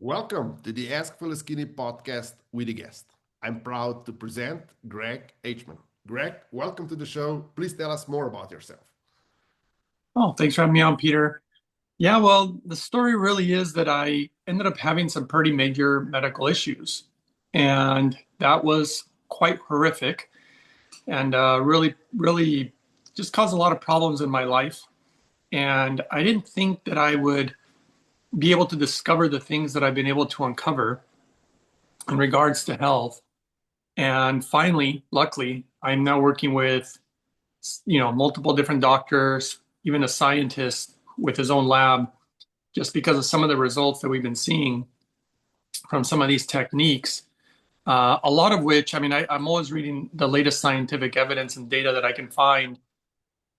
Welcome to the Ask Phil Skinny podcast with a guest. I'm proud to present Greg Hman. Greg, welcome to the show. Please tell us more about yourself. Oh, thanks for having me on, Peter. Yeah, well, the story really is that I ended up having some pretty major medical issues, and that was quite horrific and really just caused a lot of problems in my life. And I didn't think that I would be able to discover the things that I've been able to uncover in regards to health. And finally, luckily, I'm now working with, multiple different doctors, even a scientist with his own lab just because of some of the results that we've been seeing from some of these techniques. A lot of which, I'm always reading the latest scientific evidence and data that I can find.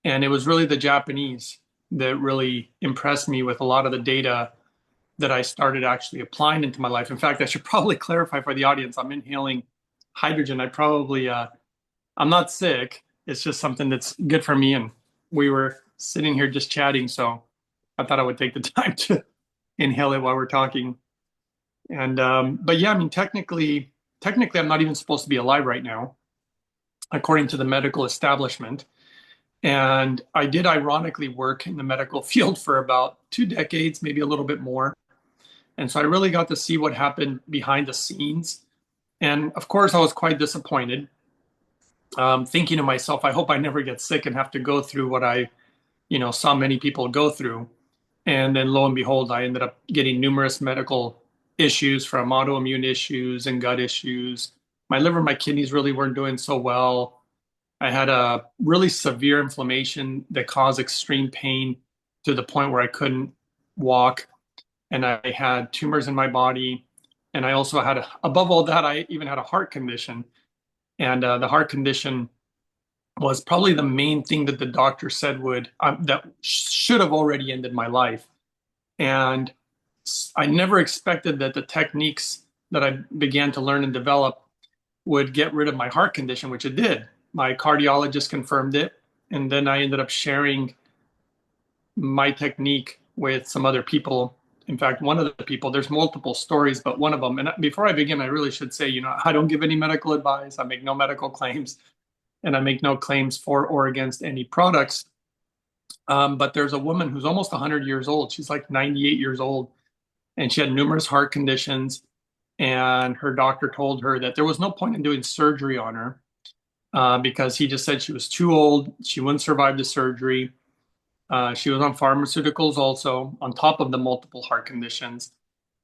And it was really the Japanese that really impressed me with a lot of the data that I started actually applying into my life. In fact, I should probably clarify for the audience, I'm inhaling hydrogen. I'm not sick. It's just something that's good for me. And we were sitting here just chatting. So I thought I would take the time to inhale it while we're talking. And but yeah, technically, I'm not even supposed to be alive right now, according to the medical establishment. And I did ironically work in the medical field for about 2 decades, maybe a little bit more. And so I really got to see what happened behind the scenes. And of course, I was quite disappointed, thinking to myself, I hope I never get sick and have to go through what I saw many people go through. And then lo and behold, I ended up getting numerous medical issues from autoimmune issues and gut issues. My liver, my kidneys really weren't doing so well. I had a really severe inflammation that caused extreme pain to the point where I couldn't walk. And I had tumors in my body. And I also above all that, I even had a heart condition. And the heart condition was probably the main thing that the doctor said that should have already ended my life. And I never expected that the techniques that I began to learn and develop would get rid of my heart condition, which it did. My cardiologist confirmed it. And then I ended up sharing my technique with some other people. In fact, one of the people, there's multiple stories, but one of them, and before I begin, I really should say, I don't give any medical advice. I make no medical claims, and I make no claims for or against any products. But there's a woman who's almost 100 years old. She's like 98 years old, and she had numerous heart conditions. And her doctor told her that there was no point in doing surgery on her because he just said she was too old. She wouldn't survive the surgery. She was on pharmaceuticals also, on top of the multiple heart conditions.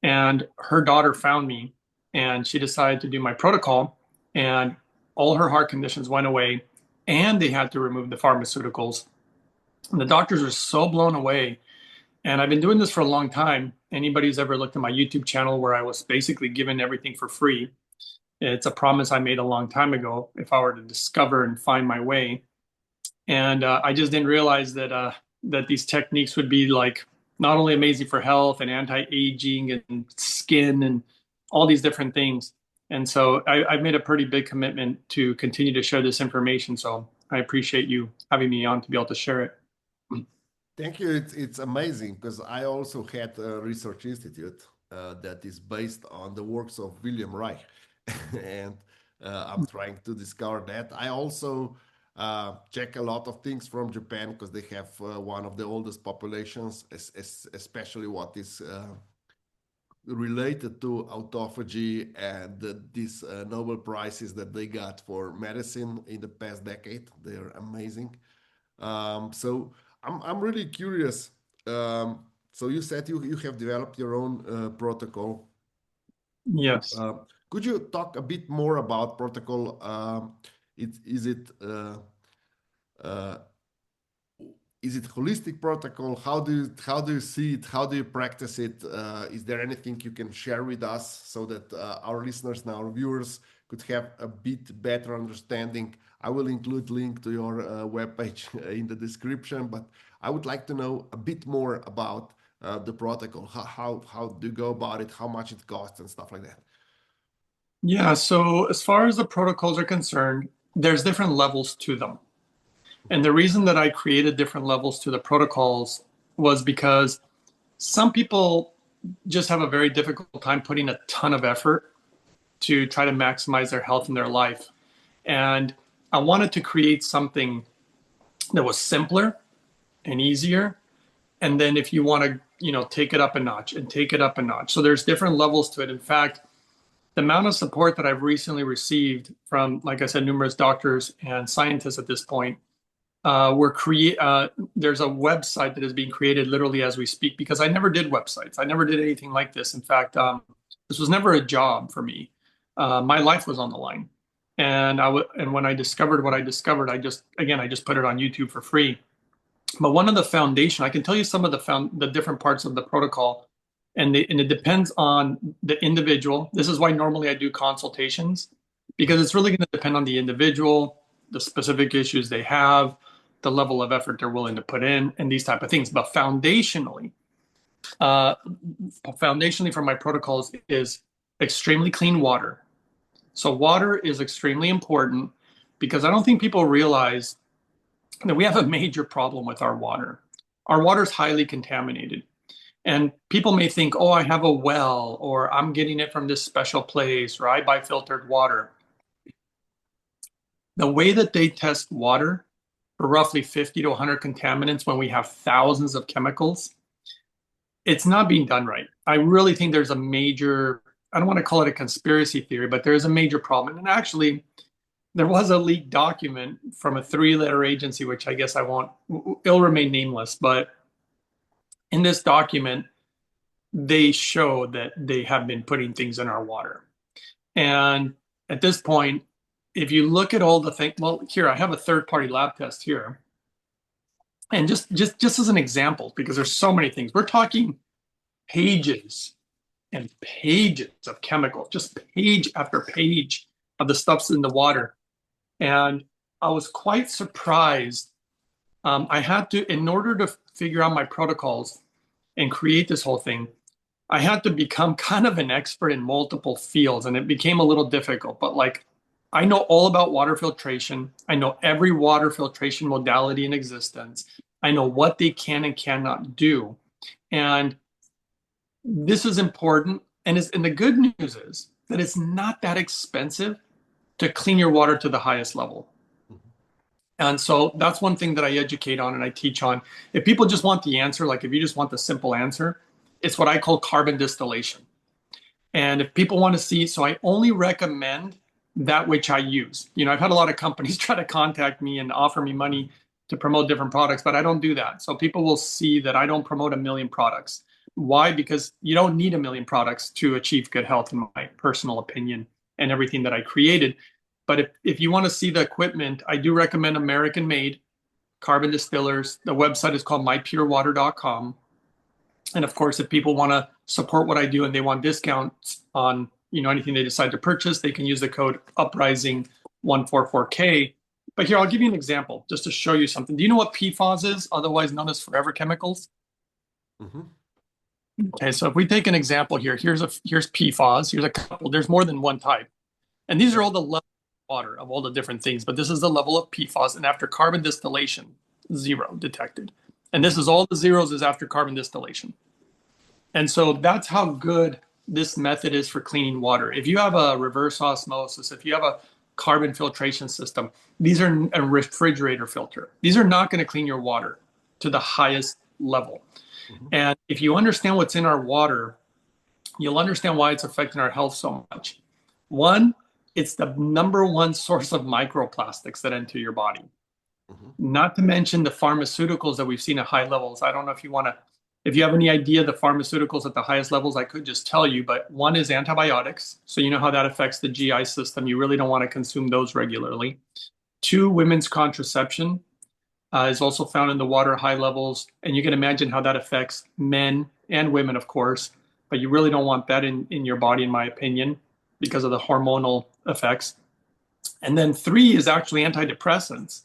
And her daughter found me, and she decided to do my protocol. And all her heart conditions went away, and they had to remove the pharmaceuticals. And the doctors were so blown away. And I've been doing this for a long time. Anybody who's ever looked at my YouTube channel where I was basically given everything for free, it's a promise I made a long time ago if I were to discover and find my way. And I just didn't realize that these techniques would be like not only amazing for health and anti-aging and skin and all these different things. And so I've made a pretty big commitment to continue to share this information. So I appreciate you having me on to be able to share it. Thank you. It's amazing because I also had a research institute that is based on the works of William Reich, and I'm trying to discover that. I also check a lot of things from Japan because they have one of the oldest populations, especially what is related to autophagy and these Nobel Prizes that they got for medicine in the past decade. They're amazing. So I'm really curious. So you said you have developed your own protocol. Yes. Uh, could you talk a bit more about protocol? Is it uh, is it holistic protocol? How do you see it? How do you practice it? Is there anything you can share with us so that our listeners and our viewers could have a bit better understanding? I will include link to your webpage in the description, but I would like to know a bit more about the protocol. How do you go about it? How much it costs and stuff like that. Yeah. So as far as the protocols are concerned, there's different levels to them. And the reason that I created different levels to the protocols was because some people just have a very difficult time putting a ton of effort to try to maximize their health in their life. And I wanted to create something that was simpler and easier. And then if you want to, take it up a notch and take it up a notch. So there's different levels to it. In fact, the amount of support that I've recently received from, like I said, numerous doctors and scientists at this point, there's a website that is being created literally as we speak, because I never did websites. I never did anything like this. In fact, this was never a job for me. My life was on the line. And when I discovered what I discovered, I just put it on YouTube for free. But one of the foundation, I can tell you some of the different parts of the protocol, and it depends on the individual. This is why normally I do consultations, because it's really going to depend on the individual, the specific issues they have, the level of effort they're willing to put in, and these type of things. But foundationally for my protocols is extremely clean water. So water is extremely important, because I don't think people realize that we have a major problem with our water. Our water is highly contaminated. And people may think, oh, I have a well, or I'm getting it from this special place, or I buy filtered water. The way that they test water for roughly 50 to 100 contaminants when we have thousands of chemicals, it's not being done right. I really think there's a major, I don't want to call it a conspiracy theory, but there's a major problem. And actually, there was a leaked document from a 3-letter agency, which I guess it'll remain nameless. But in this document, they show that they have been putting things in our water. And at this point, if you look at all the things, well, here, I have a third-party lab test here. And just as an example, because there's so many things, we're talking pages and pages of chemicals, just page after page of the stuffs in the water. And I was quite surprised. I had to, in order to figure out my protocols and create this whole thing, I had to become kind of an expert in multiple fields, and it became a little difficult. But like, I know all about water filtration. I know every water filtration modality in existence. I know what they can and cannot do. And this is important. And the good news is that it's not that expensive to clean your water to the highest level. And so that's one thing that I educate on and I teach on. If people just want the answer, like if you just want the simple answer, it's what I call carbon distillation. And if people want to see, so I only recommend that which I use. I've had a lot of companies try to contact me and offer me money to promote different products, but I don't do that. So people will see that I don't promote a million products. Why? Because you don't need a million products to achieve good health, in my personal opinion, and everything that I created. But if you want to see the equipment, I do recommend American made carbon distillers. The website is called mypurewater.com. And of course, if people want to support what I do and they want discounts on anything they decide to purchase, they can use the code uprising144K. But here, I'll give you an example just to show you something. Do you know what PFAS is, otherwise known as forever chemicals? Mm-hmm. Okay, so if we take an example here, here's PFAS. Here's a couple. There's more than one type. And these are all the levels of water of all the different things. But this is the level of PFAS. And after carbon distillation, 0 detected. And this is all the zeros is after carbon distillation. And so that's how good this method is for cleaning water. If you have a reverse osmosis, if you have a carbon filtration system, these are a refrigerator filter. These are not going to clean your water to the highest level. Mm-hmm. And if you understand what's in our water, you'll understand why it's affecting our health so much. One, it's the number one source of microplastics that enter your body. Mm-hmm. Not to mention the pharmaceuticals that we've seen at high levels. I don't know if you have any idea the pharmaceuticals at the highest levels, I could just tell you, but one is antibiotics. So you know how that affects the GI system. You really don't want to consume those regularly. 2, women's contraception is also found in the water high levels. And you can imagine how that affects men and women, of course, but you really don't want that in your body, in my opinion, because of the hormonal effects. And then 3 is actually antidepressants.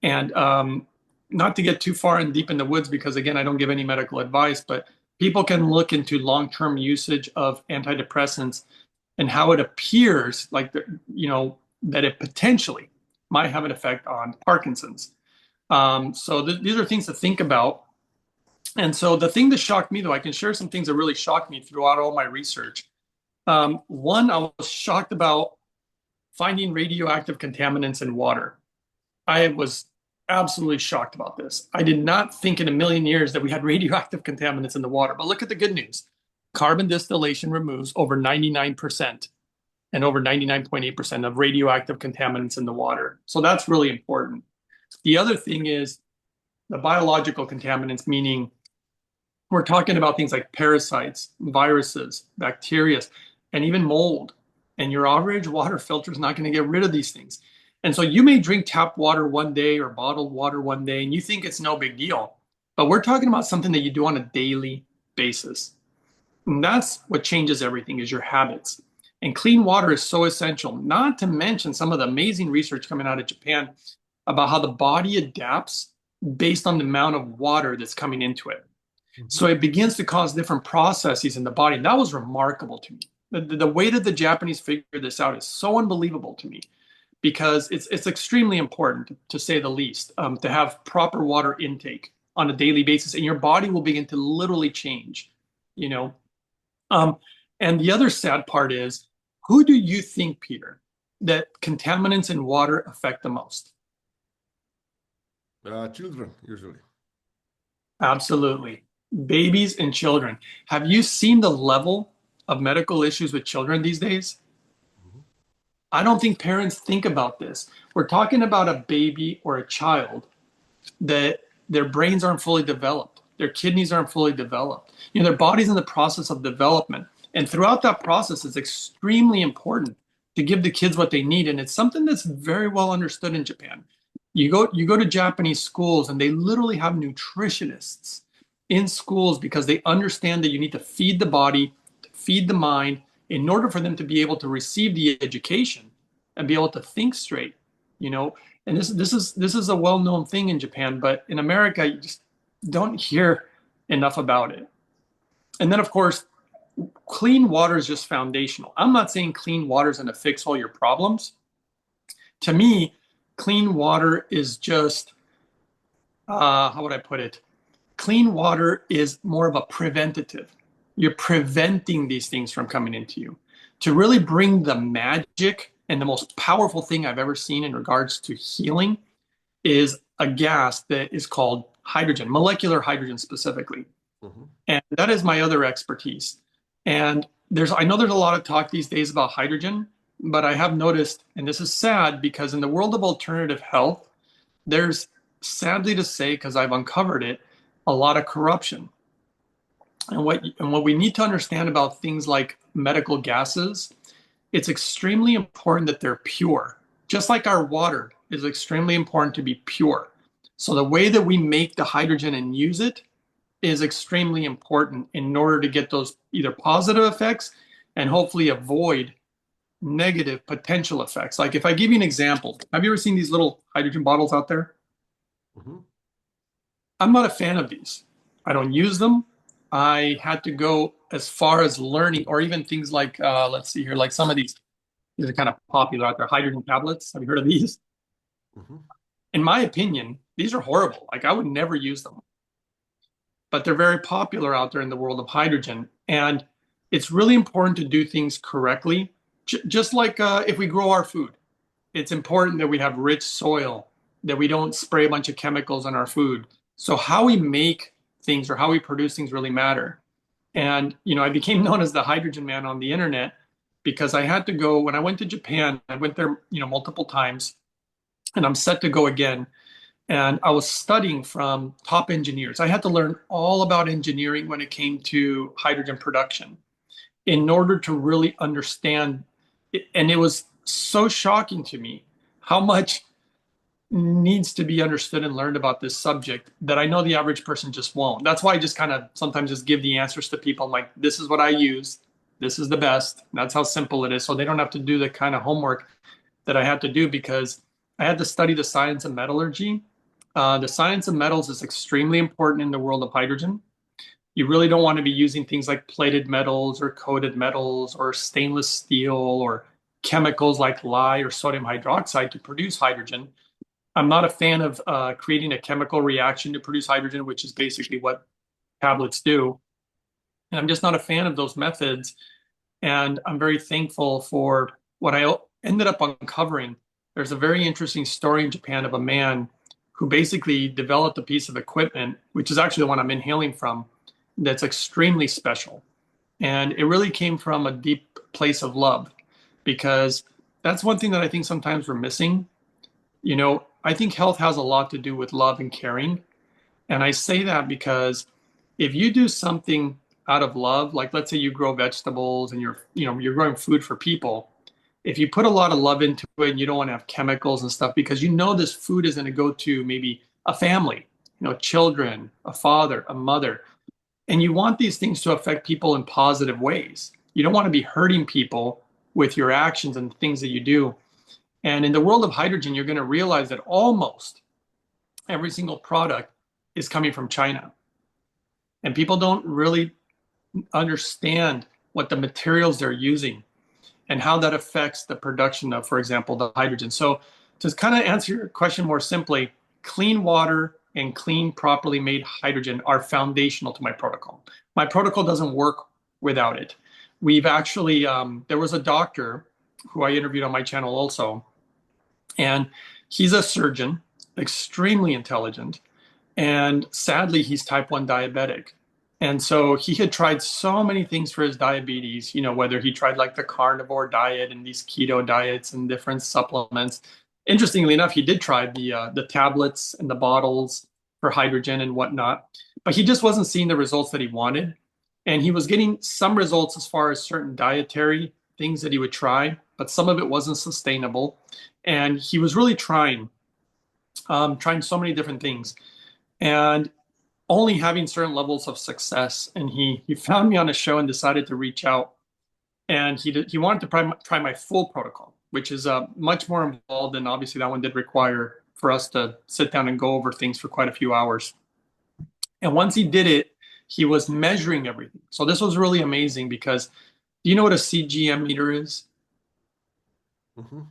And not to get too far and deep in the woods, because again, I don't give any medical advice, but people can look into long-term usage of antidepressants and how it appears like, that it potentially might have an effect on Parkinson's. So these are things to think about. And so the thing that shocked me, though, I can share some things that really shocked me throughout all my research. One, I was shocked about finding radioactive contaminants in water. I was absolutely shocked about this. I did not think in a million years that we had radioactive contaminants in the water. But look at the good news. Carbon distillation removes over 99% and over 99.8% of radioactive contaminants in the water. So that's really important. The other thing is the biological contaminants, meaning we're talking about things like parasites, viruses, bacteria, and even mold. And your average water filter is not going to get rid of these things. And so you may drink tap water one day or bottled water one day, and you think it's no big deal. But we're talking about something that you do on a daily basis. And that's what changes everything is your habits. And clean water is so essential, not to mention some of the amazing research coming out of Japan about how the body adapts based on the amount of water that's coming into it. So it begins to cause different processes in the body. And that was remarkable to me. The way that the Japanese figured this out is so unbelievable to me because it's extremely important, to say the least, to have proper water intake on a daily basis, and your body will begin to literally change, you know. And the other sad part is, who do you think, Peter, that contaminants in water affect the most? Children, usually. Absolutely. Babies and children. Have you seen the level of medical issues with children these days? Mhm. I don't think parents think about this. We're talking about a baby or a child that their brains aren't fully developed, their kidneys aren't fully developed. You know, their body's in the process of development. And throughout that process, it's extremely important to give the kids what they need. And it's something that's very well understood in Japan. You go to Japanese schools and they literally have nutritionists in schools because they understand that you need to feed the body, to feed the mind in order for them to be able to receive the education and be able to think straight, you know. And this is a well-known thing in Japan, but in America, you just don't hear enough about it. And then, of course, clean water is just foundational. I'm not saying clean water is going to fix all your problems. To me, clean water is just, how would I put it? Clean water is more of a preventative. You're preventing these things from coming into you. To really bring the magic, and the most powerful thing I've ever seen in regards to healing is a gas that is called hydrogen, molecular hydrogen specifically. Mhm. And that is my other expertise. And I know there's a lot of talk these days about hydrogen, but I have noticed, and this is sad because in the world of alternative health, there's, sadly to say, because I've uncovered it, a lot of corruption. And what we need to understand about things like medical gases, it's extremely important that they're pure. Just like our water is extremely important to be pure. So the way that we make the hydrogen and use it is extremely important in order to get those either positive effects and hopefully avoid negative potential effects. Like if I give you an example, have you ever seen these little hydrogen bottles out there? Mhm. I'm not a fan of these. I don't use them. I had to go as far as learning, or even things like, let's see here, like some of these are kind of popular out there, hydrogen tablets. Have you heard of these? Mhm. In my opinion, these are horrible. Like I would never use them, but they're very popular out there in the world of hydrogen. And it's really important to do things correctly. Just like if we grow our food, it's important that we have rich soil, that we don't spray a bunch of chemicals on our food. So how we make things or how we produce things really matter. And I became known as the hydrogen man on the internet because I had to go when I went to Japan. I went there, multiple times, and I'm set to go again. And I was studying from top engineers. I had to learn all about engineering when it came to hydrogen production in order to really understand it. And it was so shocking to me how much needs to be understood and learned about this subject that I know the average person just won't. That's why I just kind of sometimes just give the answers to people. I'm like, this is what I use. This is the best. That's how simple it is. So they don't have to do the kind of homework that I had to do because I had to study the science of metallurgy. The science of metals is extremely important in the world of hydrogen. You really don't want to be using things like plated metals or coated metals or stainless steel or chemicals like lye or sodium hydroxide to produce hydrogen. I'm not a fan of creating a chemical reaction to produce hydrogen, which is basically what tablets do. And I'm just not a fan of those methods. And I'm very thankful for what I ended up uncovering. There's a very interesting story in Japan of a man who basically developed a piece of equipment, which is actually the one I'm inhaling from, that's extremely special. And it really came from a deep place of love, because that's one thing that I think sometimes we're missing. I think health has a lot to do with love and caring. And I say that because if you do something out of love, like let's say you grow vegetables and you're growing food for people, if you put a lot of love into it and you don't want to have chemicals and stuff, because this food is going to go to maybe a family, children, a father, a mother, and you want these things to affect people in positive ways. You don't want to be hurting people with your actions and things that you do. And in the world of hydrogen, you're going to realize that almost every single product is coming from China. And people don't really understand what the materials they're using and how that affects the production of, for example, the hydrogen. So to kind of answer your question more simply, clean water and clean, properly made hydrogen are foundational to my protocol. My protocol doesn't work without it. We've actually, there was a doctor who I interviewed on my channel also, and he's a surgeon, extremely intelligent, and sadly, he's type 1 diabetic. And so he had tried so many things for his diabetes, whether he tried like the carnivore diet and these keto diets and different supplements. Interestingly enough, he did try the tablets and the bottles for hydrogen and whatnot, but he just wasn't seeing the results that he wanted. And he was getting some results as far as certain dietary things that he would try, but some of it wasn't sustainable. And he was really trying so many different things, and only having certain levels of success. And he found me on a show and decided to reach out. And he wanted to try my full protocol, which is much more involved. And obviously that one did require for us to sit down and go over things for quite a few hours. And once he did it, he was measuring everything. So this was really amazing because do you know what a CGM meter is? Mm-hmm.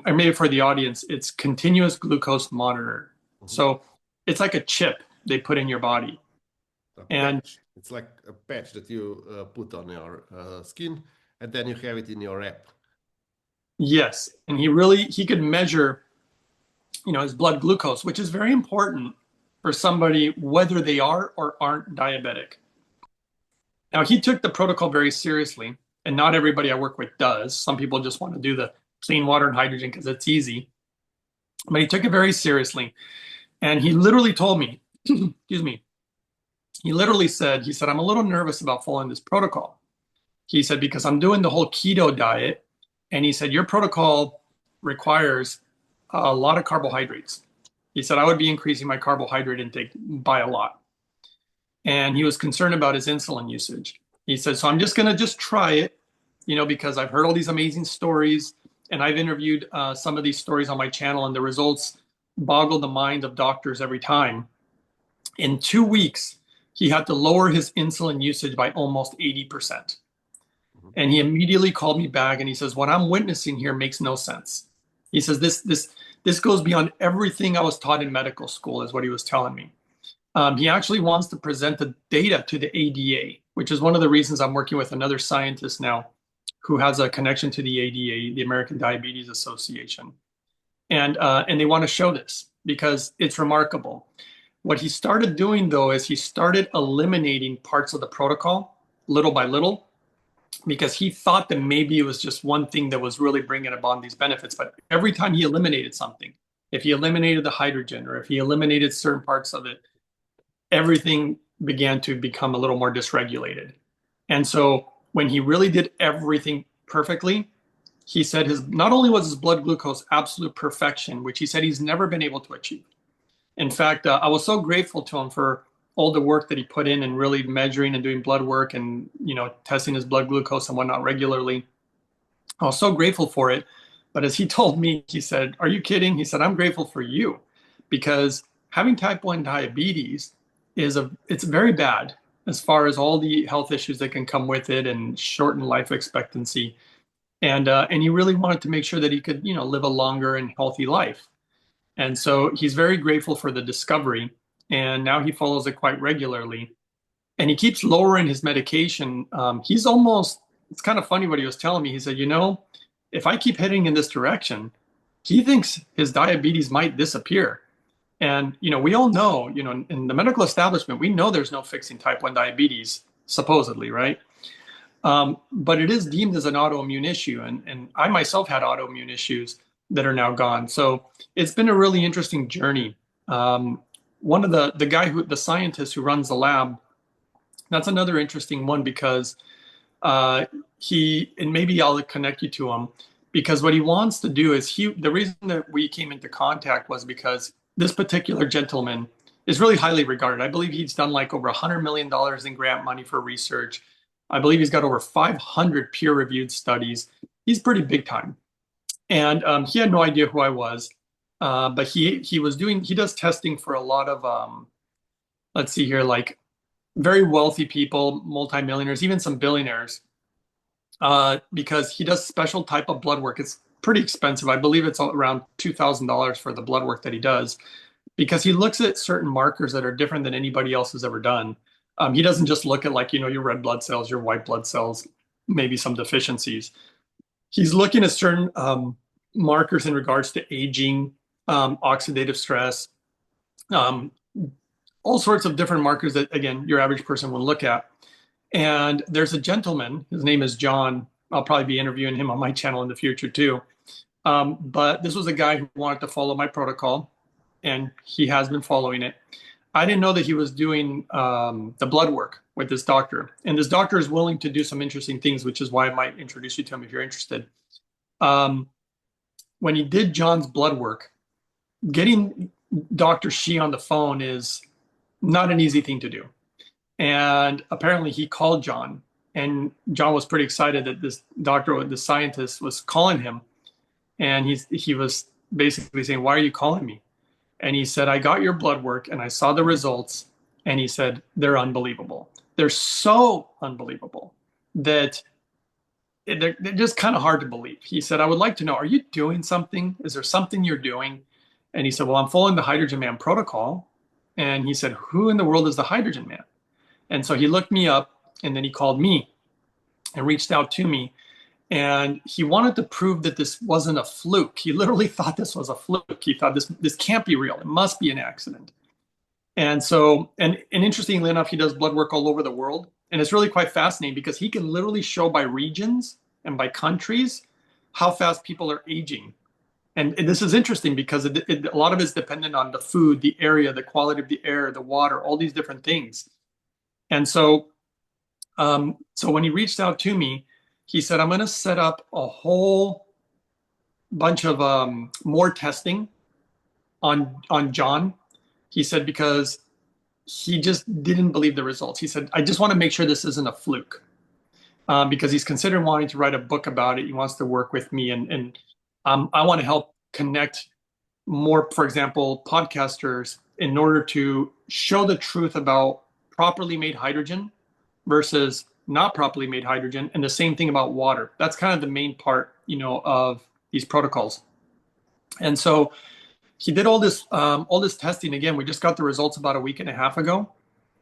And maybe for the audience, it's continuous glucose monitor. Mm-hmm. So it's like a chip they put in your body. And it's like a patch that you put on your skin, and then you have it in your app. Yes, and he could measure, his blood glucose, which is very important for somebody whether they are or aren't diabetic. Now, he took the protocol very seriously, and not everybody I work with does. Some people just want to do the clean water and hydrogen because it's easy. But he took it very seriously. And he literally told me, excuse me, he said, I'm a little nervous about following this protocol. He said, because I'm doing the whole keto diet. And he said, your protocol requires a lot of carbohydrates. He said, I would be increasing my carbohydrate intake by a lot. And he was concerned about his insulin usage. He said, so I'm just going to try it, because I've heard all these amazing stories. And I've interviewed some of these stories on my channel, and the results boggle the mind of doctors every time. In 2 weeks, he had to lower his insulin usage by almost 80%. And he immediately called me back and he says, what I'm witnessing here makes no sense. He says, this goes beyond everything I was taught in medical school, is what he was telling me. He actually wants to present the data to the ADA, which is one of the reasons I'm working with another scientist now who has a connection to the ADA, the American Diabetes Association. And they want to show this because it's remarkable. What he started doing, though, is he started eliminating parts of the protocol little by little, because he thought that maybe it was just one thing that was really bringing about these benefits. But every time he eliminated something, if he eliminated the hydrogen or if he eliminated certain parts of it, everything began to become a little more dysregulated. And so when he really did everything perfectly, he said not only was his blood glucose absolute perfection, which he said he's never been able to achieve. In fact, I was so grateful to him for all the work that he put in and really measuring and doing blood work and, testing his blood glucose and whatnot regularly. I was so grateful for it. But as he told me, he said, are you kidding? He said, I'm grateful for you, because having type 1 diabetes it's very bad as far as all the health issues that can come with it and shorten life expectancy. And he really wanted to make sure that he could, live a longer and healthy life. And so he's very grateful for the discovery. and now he follows it quite regularly. And he keeps lowering his medication. He's almost, it's kind of funny what he was telling me. He said, if I keep heading in this direction, he thinks his diabetes might disappear. And, we all know, in the medical establishment, we know there's no fixing type 1 diabetes, supposedly, right? But it is deemed as an autoimmune issue. And I myself had autoimmune issues that are now gone. So it's been a really interesting journey. One of the scientist who runs the lab, that's another interesting one because and maybe I'll connect you to him, because what he wants to do is the reason that we came into contact was because this particular gentleman is really highly regarded. I believe he's done like over $100 million in grant money for research. I believe he's got over 500 peer-reviewed studies. He's pretty big time. And he had no idea who I was, but he does testing for a lot of, let's see here, like very wealthy people, multimillionaires, even some billionaires, because he does special type of blood work. It's pretty expensive. I believe it's around $2,000 for the blood work that he does, because he looks at certain markers that are different than anybody else has ever done. He doesn't just look at like, your red blood cells, your white blood cells, maybe some deficiencies. He's looking at certain markers in regards to aging, oxidative stress, all sorts of different markers that, again, your average person would look at. And there's a gentleman, his name is John. I'll probably be interviewing him on my channel in the future too. But this was a guy who wanted to follow my protocol, and he has been following it. I didn't know that he was doing the blood work with this doctor. And this doctor is willing to do some interesting things, which is why I might introduce you to him if you're interested. When he did John's blood work, getting Dr. Shi on the phone is not an easy thing to do. And apparently he called John, and John was pretty excited that this doctor, the scientist, was calling him. And he was basically saying, "Why are you calling me?" And he said, "I got your blood work and I saw the results." And he said, "They're unbelievable. They're so unbelievable that they're just kind of hard to believe." He said, "I would like to know, are you doing something? Is there something you're doing?" And he said, "Well, I'm following the Hydrogen Man protocol." And he said, "Who in the world is the Hydrogen Man?" And so he looked me up, and then he called me and reached out to me. And he wanted to prove that this wasn't a fluke. He literally thought this was a fluke. He thought this can't be real. It must be an accident. And so, and interestingly enough, he does blood work all over the world. And it's really quite fascinating because he can literally show by regions and by countries how fast people are aging. And this is interesting because a lot of it is dependent on the food, the area, the quality of the air, the water, all these different things. And so, so when he reached out to me, he said, "I'm going to set up a whole bunch of more testing on John." He said, because he just didn't believe the results. He said, "I just want to make sure this isn't a fluke," because he's considering wanting to write a book about it. He wants to work with me, and I want to help connect more, for example, podcasters, in order to show the truth about properly made hydrogen versus not properly made hydrogen, and the same thing about water. That's kind of the main part, of these protocols. And so he did all this testing. Again, we just got the results about a week and a half ago.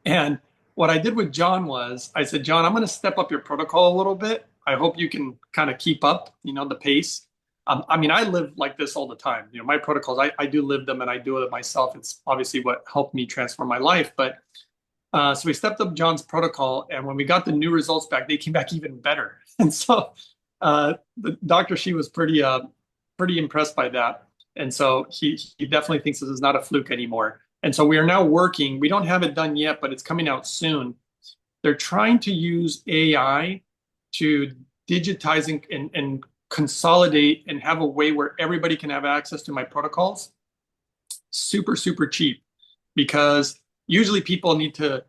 And what I did with John was I said, "John, I'm going to step up your protocol a little bit. I hope you can kind of keep up, the pace." I mean, I live like this all the time. My protocols, I do live them, and I do it myself. It's obviously what helped me transform my life. But so we stepped up John's protocol, and when we got the new results back, they came back even better. And so the Dr. Shi was pretty impressed by that. And so he definitely thinks this is not a fluke anymore. And so we are now working. We don't have it done yet, but it's coming out soon. They're trying to use AI to digitize and consolidate and have a way where everybody can have access to my protocols super, super cheap, because usually people need to,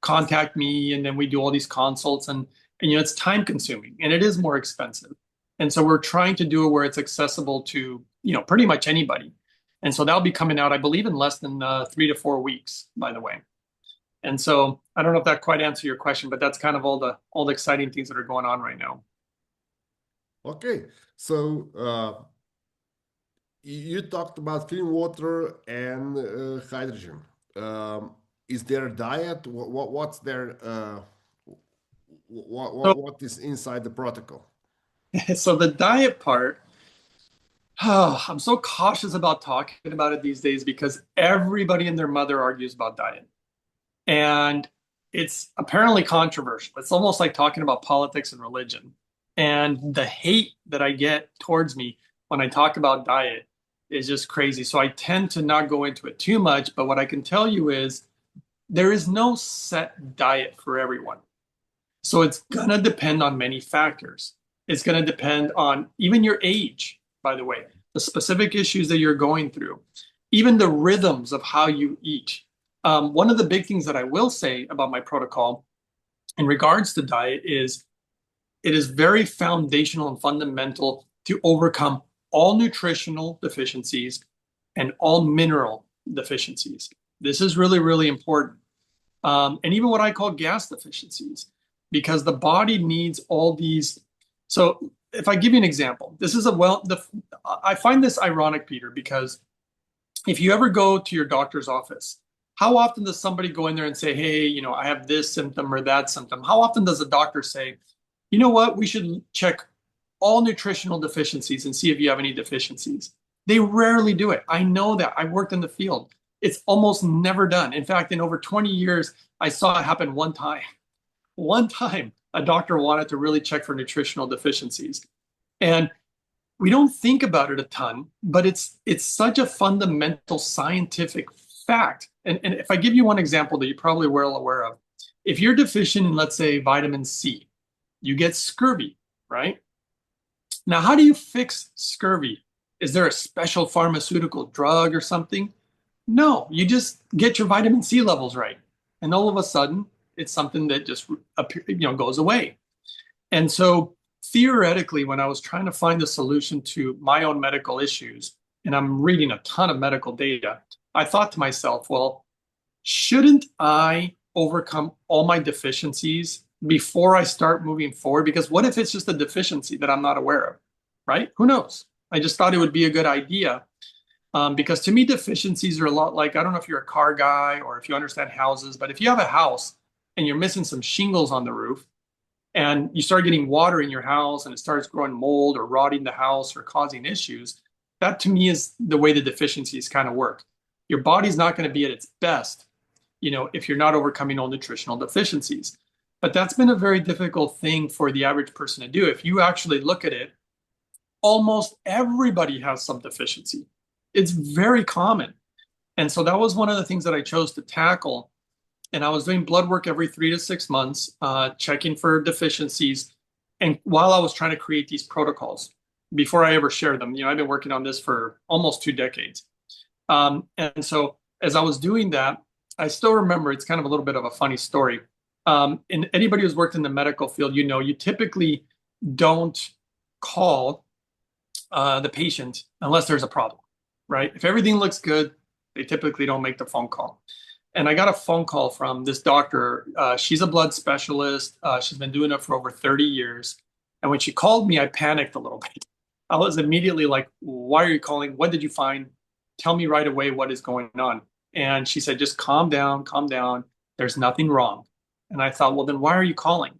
contact me, and then we do all these consults, and it's time consuming and it is more expensive. And so we're trying to do it where it's accessible to, pretty much anybody. And so that'll be coming out, I believe, in less than 3 to 4 weeks, by the way. And so I don't know if that quite answers your question, but that's kind of all the exciting things that are going on right now. Okay, so you talked about clean water and hydrogen. is their diet? What's their So, what is inside the protocol? so the diet part, oh, I'm so cautious about talking about it these days because everybody and their mother argues about diet. And it's apparently controversial. It's almost like talking about politics and religion. And the hate that I get towards me when I talk about diet is just crazy. So I tend to not go into it too much. But what I can tell you is there is no set diet for everyone. So it's going to depend on many factors. It's going to depend on even your age, by the way, the specific issues that you're going through, even the rhythms of how you eat. One of the big things that I will say about my protocol in regards to diet is it is very foundational and fundamental to overcome all nutritional deficiencies and all mineral deficiencies. This is really, really important. And even what I call gas deficiencies, because the body needs all these. So if I give you an example, this is I find this ironic, Peter, because if you ever go to your doctor's office, how often does somebody go in there and say, hey, I have this symptom or that symptom? How often does a doctor say, you know what, we should check all nutritional deficiencies and see if you have any deficiencies? They rarely do it. I know that. I worked in the field. It's almost never done. In fact, in over 20 years, I saw it happen one time. One time, a doctor wanted to really check for nutritional deficiencies. And we don't think about it a ton, but it's such a fundamental scientific fact. And if I give you one example that you're probably well aware of, if you're deficient in, let's say, vitamin C, you get scurvy, right? Now, how do you fix scurvy? Is there a special pharmaceutical drug or something? No, you just get your vitamin C levels right. And all of a sudden, it's something that just goes away. And so theoretically, when I was trying to find a solution to my own medical issues, and I'm reading a ton of medical data, I thought to myself, well, shouldn't I overcome all my deficiencies before I start moving forward? Because what if it's just a deficiency that I'm not aware of, right? Who knows? I just thought it would be a good idea. Because to me, deficiencies are a lot like, I don't know if you're a car guy or if you understand houses, but if you have a house and you're missing some shingles on the roof, and you start getting water in your house and it starts growing mold or rotting the house or causing issues, that to me is the way the deficiencies kind of work. Your body's not going to be at its best, if you're not overcoming all nutritional deficiencies. But that's been a very difficult thing for the average person to do. If you actually look at it, almost everybody has some deficiency. It's very common. And so that was one of the things that I chose to tackle. And I was doing blood work every 3 to 6 months, checking for deficiencies. And while I was trying to create these protocols, before I ever shared them, I've been working on this for almost 2 decades. And so as I was doing that, I still remember, it's kind of a little bit of a funny story. And anybody who's worked in the medical field, you typically don't call the patient unless there's a problem, right? If everything looks good, they typically don't make the phone call. And I got a phone call from this doctor. She's a blood specialist. She's been doing it for over 30 years. And when she called me, I panicked a little bit. I was immediately like, why are you calling? What did you find? Tell me right away what is going on. And she said, just calm down, calm down. There's nothing wrong. And I thought, well, then why are you calling?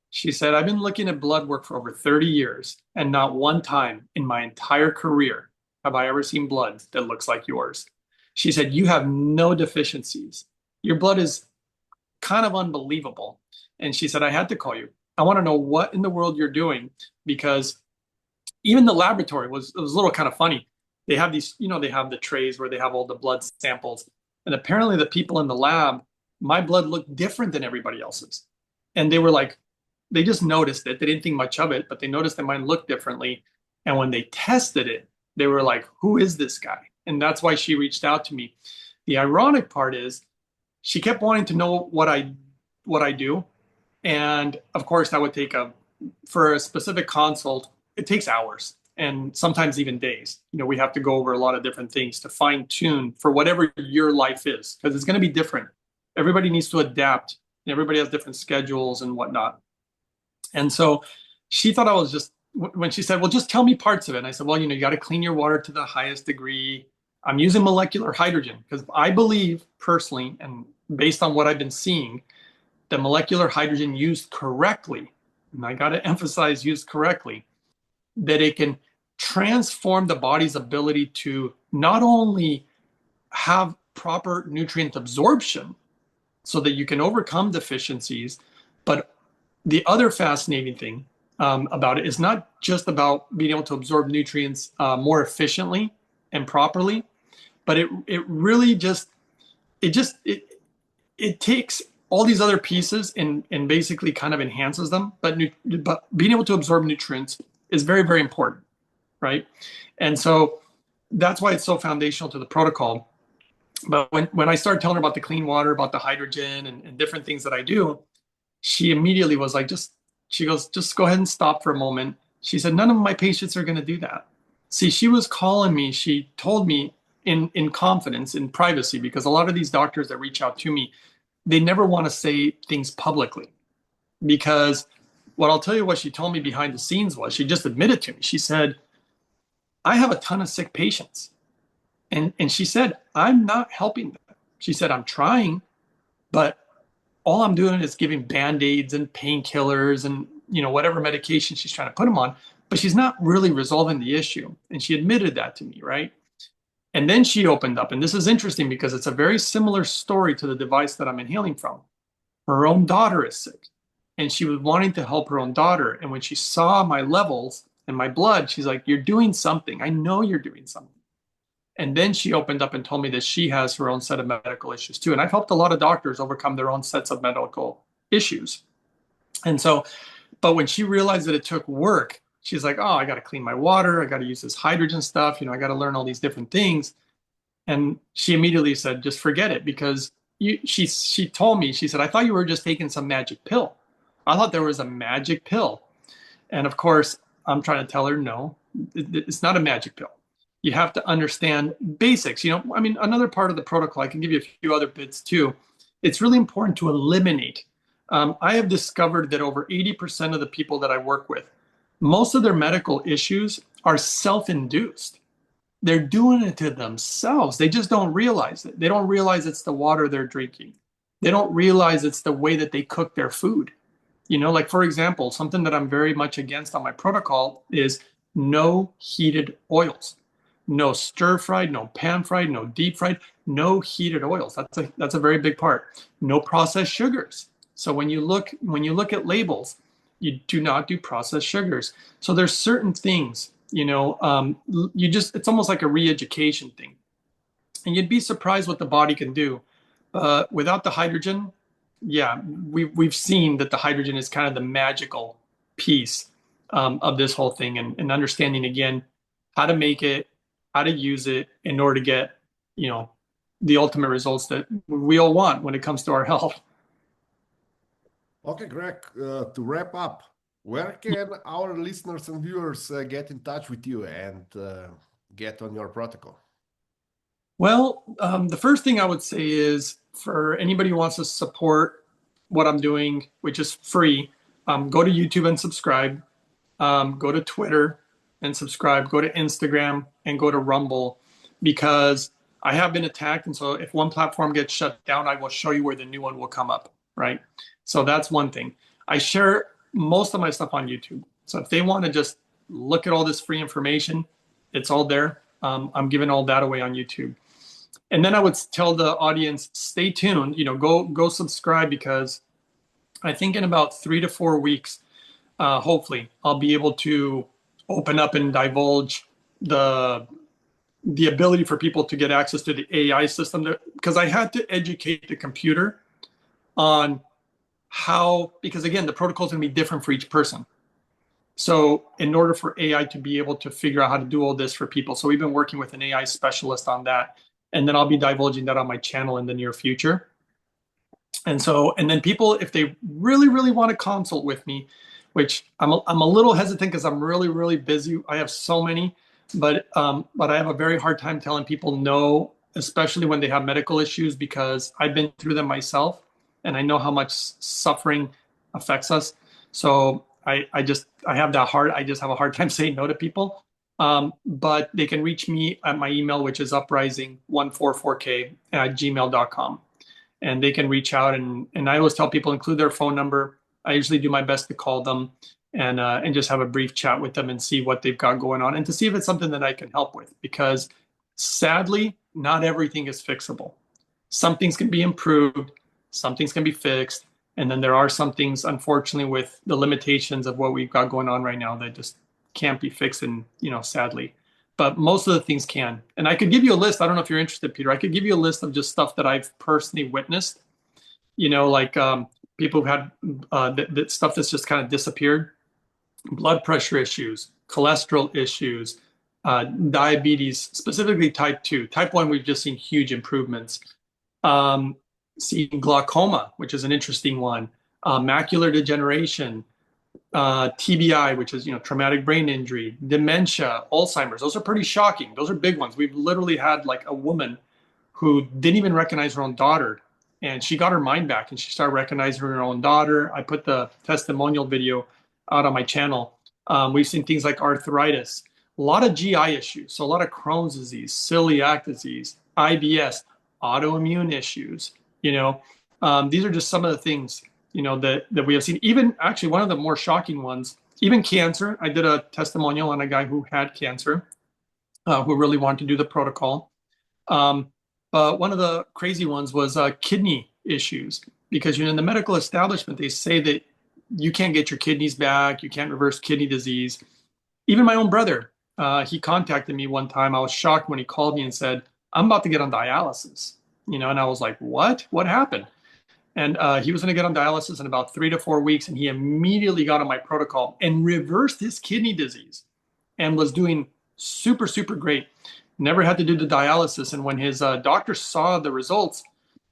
She said, I've been looking at blood work for over 30 years, and not one time in my entire career have I ever seen blood that looks like yours. She said, you have no deficiencies. Your blood is kind of unbelievable. And she said, I had to call you. I want to know what in the world you're doing, because even the laboratory was a little kind of funny. They have these, they have the trays where they have all the blood samples. And apparently the people in the lab, my blood looked different than everybody else's. And they were like, they just noticed it. They didn't think much of it, but they noticed that mine looked differently. And when they tested it, they were like, who is this guy? And that's why she reached out to me. The ironic part is she kept wanting to know what I do. And of course, that would take for a specific consult, it takes hours and sometimes even days. We have to go over a lot of different things to fine tune for whatever your life is, because it's going to be different. Everybody needs to adapt, and everybody has different schedules and whatnot. And so she thought I was when she said, well, just tell me parts of it. And I said, well, you got to clean your water to the highest degree. I'm using molecular hydrogen because I believe personally, and based on what I've been seeing, the molecular hydrogen used correctly, and I got to emphasize used correctly, that it can transform the body's ability to not only have proper nutrient absorption so that you can overcome deficiencies, but the other fascinating thing about it is not just about being able to absorb nutrients more efficiently and properly, but it really it takes all these other pieces and basically kind of enhances them. But being able to absorb nutrients is very, very important, right? And so that's why it's so foundational to the protocol. But when I started telling her about the clean water, about the hydrogen and different things that I do, she immediately was like, she goes, just go ahead and stop for a moment. She said, none of my patients are going to do that. See, she was calling me. She told me in confidence, in privacy, because a lot of these doctors that reach out to me, they never want to say things publicly. Because what I'll tell you, what she told me behind the scenes was, she just admitted to me. She said, I have a ton of sick patients. And she said, I'm not helping them. She said, I'm trying, but all I'm doing is giving Band-Aids and painkillers and, whatever medication she's trying to put them on, but she's not really resolving the issue. And she admitted that to me, right? And then she opened up, and this is interesting because it's a very similar story to the device that I'm inhaling from. Her own daughter is sick, and she was wanting to help her own daughter. And when she saw my levels and my blood, she's like, you're doing something. I know you're doing something. And then she opened up and told me that she has her own set of medical issues too. And I've helped a lot of doctors overcome their own sets of medical issues. And so, but when she realized that it took work, she's like, oh, I got to clean my water. I got to use this hydrogen stuff. I got to learn all these different things. And she immediately said, just forget it, because she told me, she said, I thought you were just taking some magic pill. I thought there was a magic pill. And of course, I'm trying to tell her, no, it's not a magic pill. You have to understand basics. Another part of the protocol, I can give you a few other bits too. It's really important to eliminate. I have discovered that over 80% of the people that I work with, most of their medical issues are self-induced. They're doing it to themselves. They just don't realize it. They don't realize it's the water they're drinking. They don't realize it's the way that they cook their food. Like for example, something that I'm very much against on my protocol is no heated oils. No stir fried, no pan fried, no deep fried, no heated oils. That's a very big part. No processed sugars. So when you look at labels, you do not do processed sugars. So there's certain things, it's almost like a re-education thing. And you'd be surprised what the body can do. Without the hydrogen, yeah, we've seen that the hydrogen is kind of the magical piece of this whole thing, and understanding again how to make it, how to use it in order to get, the ultimate results that we all want when it comes to our health. Okay, Greg, to wrap up, where can our listeners and viewers get in touch with you and get on your protocol? Well, the first thing I would say is for anybody who wants to support what I'm doing, which is free, go to YouTube and subscribe. Go to Twitter and subscribe. Go to Instagram and go to Rumble, because I have been attacked. And so if one platform gets shut down, I will show you where the new one will come up, right? So that's one thing. I share most of my stuff on YouTube. So if they want to just look at all this free information, it's all there. I'm giving all that away on YouTube. And then I would tell the audience, stay tuned, go subscribe, because I think in about 3 to 4 weeks, hopefully I'll be able to open up and divulge the ability for people to get access to the AI system, because I had to educate the computer on how, because again, the protocol is going to be different for each person. So in order for AI to be able to figure out how to do all this for people, so we've been working with an AI specialist on that. And then I'll be divulging that on my channel in the near future. And then people, if they really, really want to consult with me, which I'm a little hesitant because I'm really, really busy. I have so many, but I have a very hard time telling people no, especially when they have medical issues, because I've been through them myself and I know how much suffering affects us. So I just have a hard time saying no to people. But they can reach me at my email, which is uprising144k@gmail.com. And they can reach out, and I always tell people include their phone number. I usually do my best to call them and just have a brief chat with them and see what they've got going on and to see if it's something that I can help with. Because sadly, not everything is fixable. Some things can be improved, some things can be fixed, and then there are some things, unfortunately, with the limitations of what we've got going on right now that just can't be fixed, and sadly. But most of the things can. And I could give you a list. I don't know if you're interested, Peter. I could give you a list of just stuff that I've personally witnessed. Like people who've had that stuff that's just kind of disappeared, blood pressure issues, cholesterol issues, diabetes, specifically type 2. Type 1, we've just seen huge improvements. Seeing glaucoma, which is an interesting one, macular degeneration, TBI, which is traumatic brain injury, dementia, Alzheimer's. Those are pretty shocking. Those are big ones. We've literally had like a woman who didn't even recognize her own daughter, and she got her mind back and she started recognizing her own daughter. I put the testimonial video out on my channel. We've seen things like arthritis, a lot of GI issues, so a lot of Crohn's disease, celiac disease, IBS, autoimmune issues. These are just some of the things that we have seen. Even actually, one of the more shocking ones, even cancer. I did a testimonial on a guy who had cancer, who really wanted to do the protocol. But one of the crazy ones was kidney issues, because in the medical establishment they say that you can't get your kidneys back, you can't reverse kidney disease. Even my own brother, he contacted me one time. I was shocked when he called me and said, "I'm about to get on dialysis." And I was like, "What? What happened?" And he was going to get on dialysis in about 3 to 4 weeks, and he immediately got on my protocol and reversed his kidney disease and was doing super, super great. Never had to do the dialysis. And when his doctor saw the results,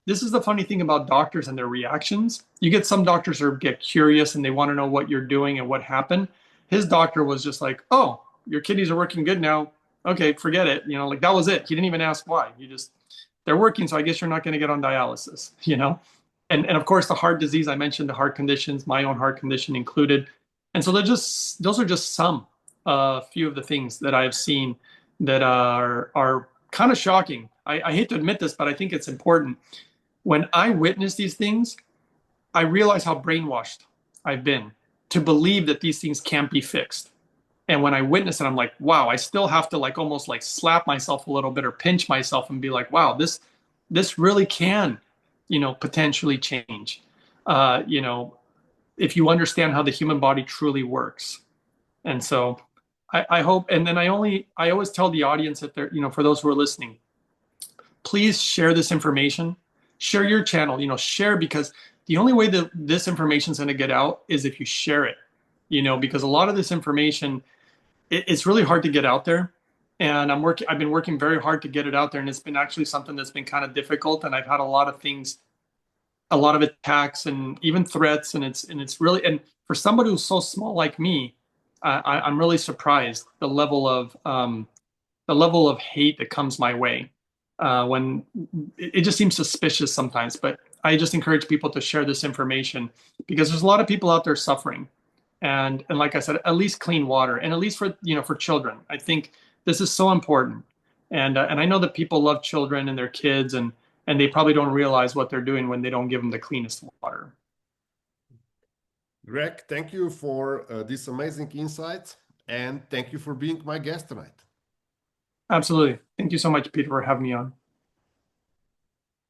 this is the funny thing about doctors and their reactions. You get some doctors who get curious and they want to know what you're doing and what happened. His doctor was just like, "Oh, your kidneys are working good now. Okay, forget it." Like that was it. He didn't even ask why. They're working, so I guess you're not going to get on dialysis, And of course, the heart disease, I mentioned the heart conditions, my own heart condition included. And so those are just some few of the things that I've seen that are kind of shocking. I hate to admit this, but I think it's important. When I witness these things, I realize how brainwashed I've been to believe that these things can't be fixed. And when I witness it, I'm like, wow, I still have to almost slap myself a little bit or pinch myself and be like, wow, this really can potentially change, if you understand how the human body truly works. And so I hope, and then I always tell the audience that they're, for those who are listening, please share this information, share your channel, share, because the only way that this information is going to get out is if you share it, because a lot of this information, it's really hard to get out there. And I've been working very hard to get it out there. And it's been actually something that's been kind of difficult. And I've had a lot of attacks and even threats. And it's really, and for somebody who's so small like me, I'm really surprised the level of hate that comes my way. When it just seems suspicious sometimes, but I just encourage people to share this information, because there's a lot of people out there suffering. And like I said, at least clean water, and at least for children. I think this is so important. And I know that people love children and their kids, and they probably don't realize what they're doing when they don't give them the cleanest water. Greg, thank you for these amazing insights, and thank you for being my guest tonight. Absolutely. Thank you so much, Peter, for having me on.